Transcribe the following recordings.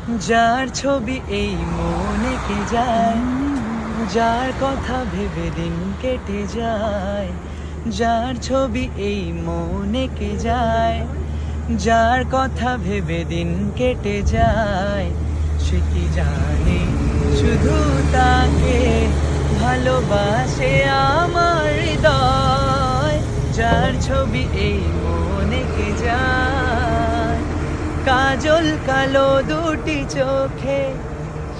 যার ছবি এই মনে কে যায়, যার কথা ভেবে দিন কেটে যায়। যার ছবি এই মনে কে যায়, যার কথা ভেবে দিন কেটে যায়। সে কি জানে শুধু তাকে ভালোবাসে আমার হৃদয়। যার ছবি এই মনে কে যায়, কাজল কালো দুটি চোখে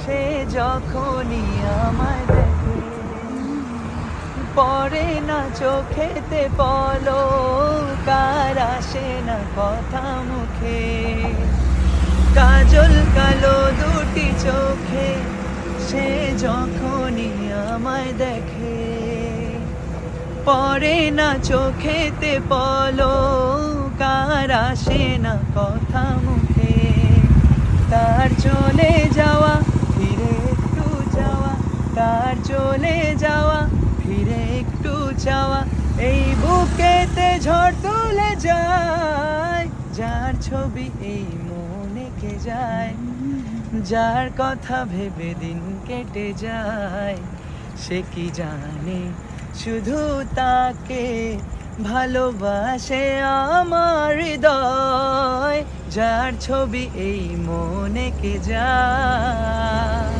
সে যখনই আমায় দেখে, পড়ে না চোখেতে পলক, আর আসে না কথা মুখে। কাজল কালো দুটি চোখে সে যখনই আমায় দেখে, পড়ে না চোখেতে পলক, আর আসে না কথা মুখে। তার চলে যাওয়া ফিরে একটু যাওয়া, তার চলে যাওয়া ফিরে একটু চাওয়া, এই বুকেতে ঝড় তুলে যায়। যার ছবি এই মনে কে যায়, যার কথা ভেবে দিন কেটে যায়। সে কি জানে শুধু তাকে ভালোবাসে আমার হৃদয়। যার ছবি এই মনে কে যায়।